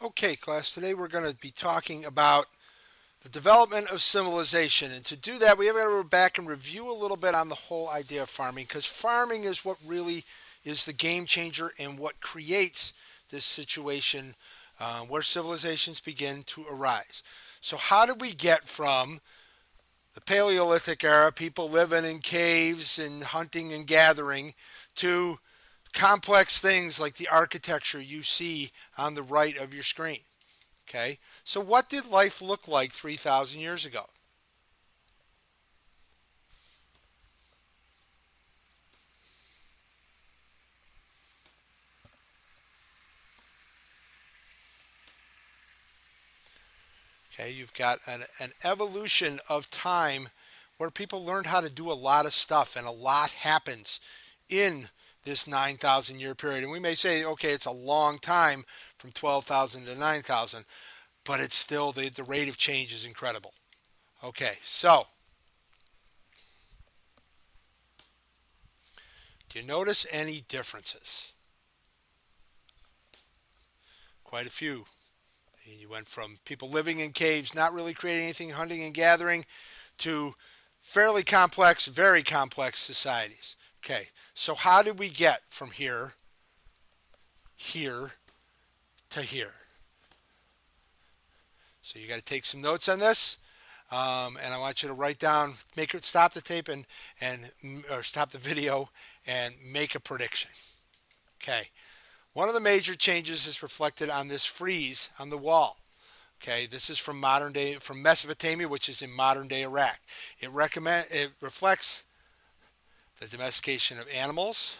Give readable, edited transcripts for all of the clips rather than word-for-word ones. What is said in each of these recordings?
Okay, class, today we're going to be talking about the development of civilization. And to do that, we have got to go back and review a little bit on the whole idea of farming because farming is what really is the game changer and what creates this situation where civilizations begin to arise. So, how did we get from the Paleolithic era, people living in caves and hunting and gathering, to complex things like the architecture you see on the right of your screen? Okay, so what did life look like 3,000 years ago? Okay, you've got an evolution of time where people learned how to do a lot of stuff and a lot happens in this 9,000 year period. And we may say, okay, it's a long time from 12,000 to 9,000, but it's still the rate of change is incredible. Okay, so do you notice any differences? Quite a few. You went from people living in caves, not really creating anything, hunting and gathering, to fairly complex, very complex societies. Okay, so how did we get from here to here? So you got to take some notes on this, and I want you to write down, make it stop the tape and or stop the video and make a prediction. Okay, one of the major changes is reflected on this frieze on the wall. Okay, this is from modern day, from Mesopotamia, which is in modern day Iraq. It reflects the domestication of animals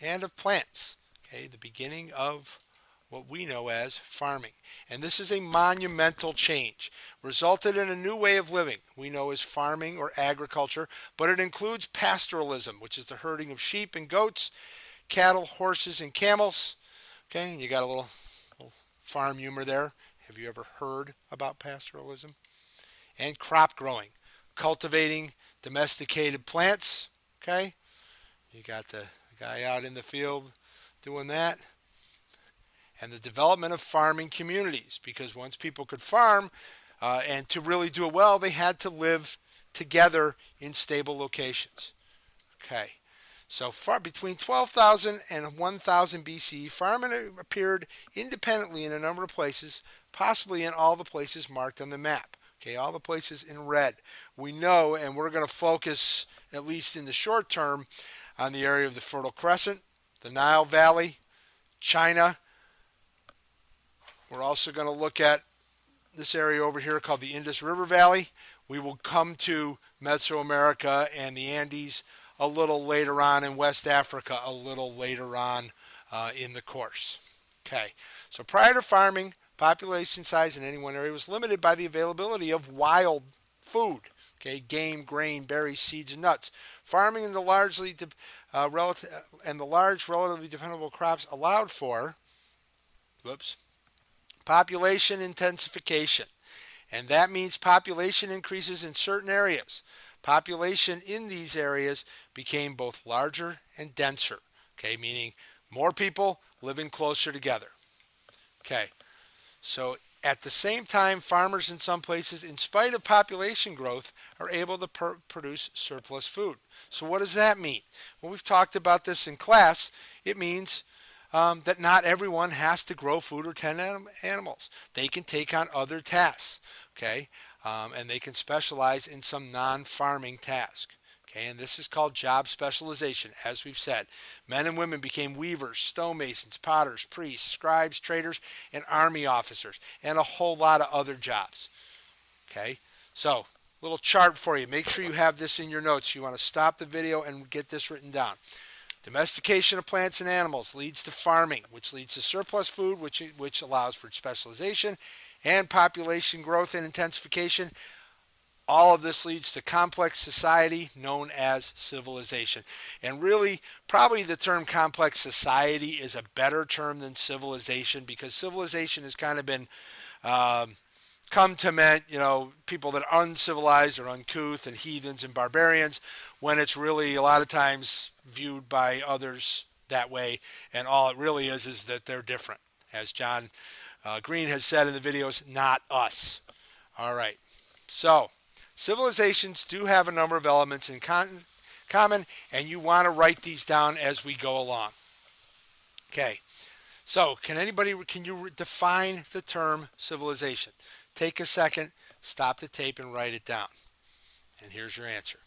and of plants. Okay, the beginning of what we know as farming. And this is a monumental change, resulted in a new way of living we know as farming or agriculture, but it includes pastoralism, which is the herding of sheep and goats, cattle, horses, and camels. Okay, and you got little farm humor there. Have you ever heard about pastoralism? And crop growing, cultivating domesticated plants. Okay, you got the guy out in the field doing that. And the development of farming communities, because once people could farm and to really do it well, they had to live together in stable locations. Okay, so far between 12,000 and 1000 BC, farming appeared independently in a number of places, possibly in all the places marked on the map. Okay, all the places in red. We know, and we're going to focus, at least in the short term, on the area of the Fertile Crescent, the Nile Valley, China. We're also going to look at this area over here called the Indus River Valley. We will come to Mesoamerica and the Andes a little later on, in West Africa a little later on in the course. Okay, so prior to farming, population size in any one area was limited by the availability of wild food. Okay, game, grain, berries, seeds, and nuts. Farming and the large, relatively dependable crops allowed for, whoops, population intensification. And that means population increases in certain areas. Population in these areas became both larger and denser. Okay, meaning more people living closer together. Okay, so at the same time, farmers in some places, in spite of population growth, are able to produce surplus food. So what does that mean? Well, we've talked about this in class. It means that not everyone has to grow food or tend animals. They can take on other tasks, okay, and they can specialize in some non-farming task. Okay, and this is called job specialization, as we've said. Men and women became weavers, stonemasons, potters, priests, scribes, traders, and army officers, and a whole lot of other jobs. Okay, so little chart for you. Make sure you have this in your notes. You want to stop the video and get this written down. Domestication of plants and animals leads to farming, which leads to surplus food, which allows for specialization and population growth and intensification. All of this leads to complex society known as civilization. And really, probably the term complex society is a better term than civilization, because civilization has kind of been come to mean, people that are uncivilized or uncouth and heathens and barbarians, when it's really a lot of times viewed by others that way, and all it really is that they're different. As John Green has said in the videos, not us. All right. So, civilizations do have a number of elements in common, and you want to write these down as we go along. Okay. So, can you define the term civilization? Take a second, stop the tape, and write it down. And here's your answer.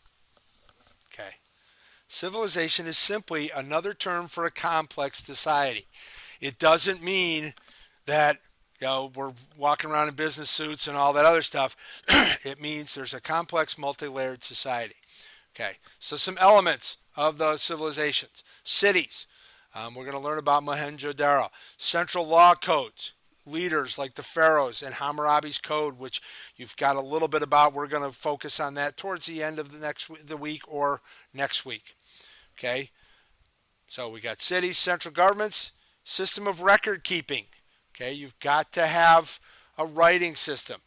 Okay. Civilization is simply another term for a complex society. It doesn't mean that we're walking around in business suits and all that other stuff. It means there's a complex, multi-layered society. Okay, so some elements of those civilizations. Cities. We're going to learn about Mohenjo-Daro. Central law codes. Leaders like the pharaohs and Hammurabi's code, which you've got a little bit about. We're going to focus on that towards the end of the week or next week. Okay, so we got cities, central governments, system of record keeping. Okay, you've got to have a writing system.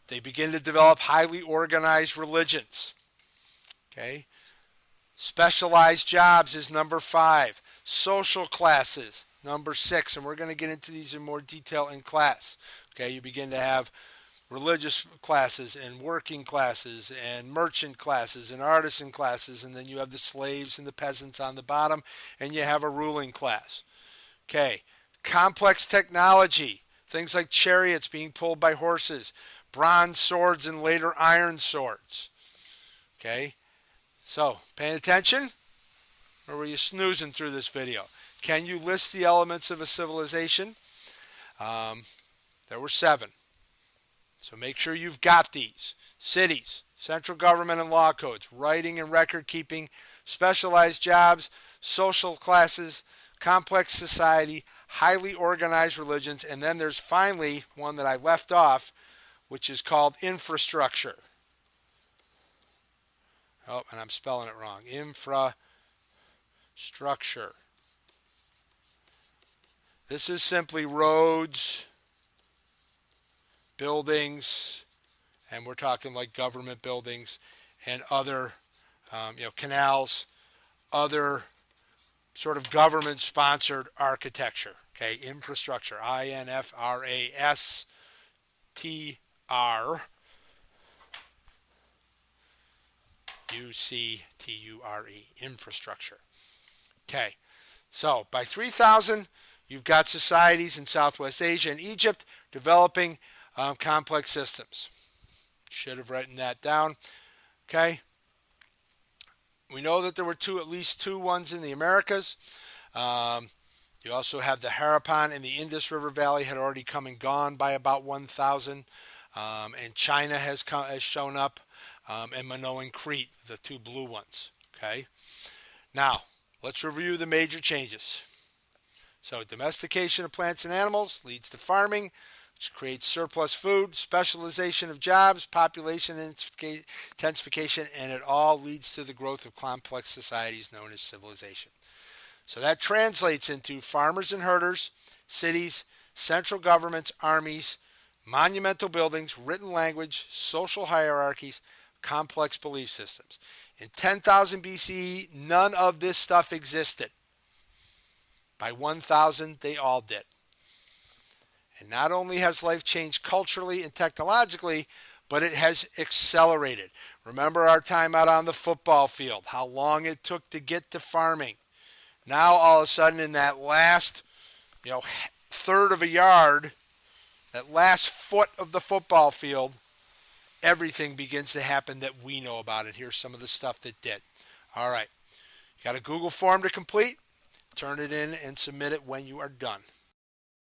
They begin to develop highly organized religions. Okay, specialized jobs is number 5. Social classes, number 6, and we're going to get into these in more detail in class. Okay, you begin to have religious classes and working classes and merchant classes and artisan classes, and then you have the slaves and the peasants on the bottom, and you have a ruling class. Okay, complex technology, things like chariots being pulled by horses, bronze swords and later iron swords. Okay, so paying attention, or were you snoozing through this video? Can you list the elements of a civilization? There were 7. So make sure you've got these. Cities, central government and law codes, writing and record keeping, specialized jobs, social classes, complex society, highly organized religions, and then there's finally one that I left off, which is called infrastructure. Oh, and I'm spelling it wrong. Infrastructure. This is simply roads, buildings, and we're talking like government buildings and other, canals, other sort of government-sponsored architecture. Okay, infrastructure, infrastructure, infrastructure. Okay, so by 3000, you've got societies in Southwest Asia and Egypt developing complex systems. Should have written that down. Okay. We know that there were at least two ones in the Americas. You also have the Harappan and the Indus River Valley had already come and gone by about 1000. And China has shown up, and Minoan Crete, the 2 blue ones. Okay. Now, let's review the major changes. So, domestication of plants and animals leads to farming, which creates surplus food, specialization of jobs, population intensification, and it all leads to the growth of complex societies known as civilization. So that translates into farmers and herders, cities, central governments, armies, monumental buildings, written language, social hierarchies, complex belief systems. In 10,000 BCE, none of this stuff existed. By 1000, they all did. And not only has life changed culturally and technologically, but it has accelerated. Remember our time out on the football field, how long it took to get to farming. Now all of a sudden in that last, third of a yard, that last foot of the football field, everything begins to happen that we know about. And here's some of the stuff that did. All right. You got a Google form to complete? Turn it in and submit it when you are done.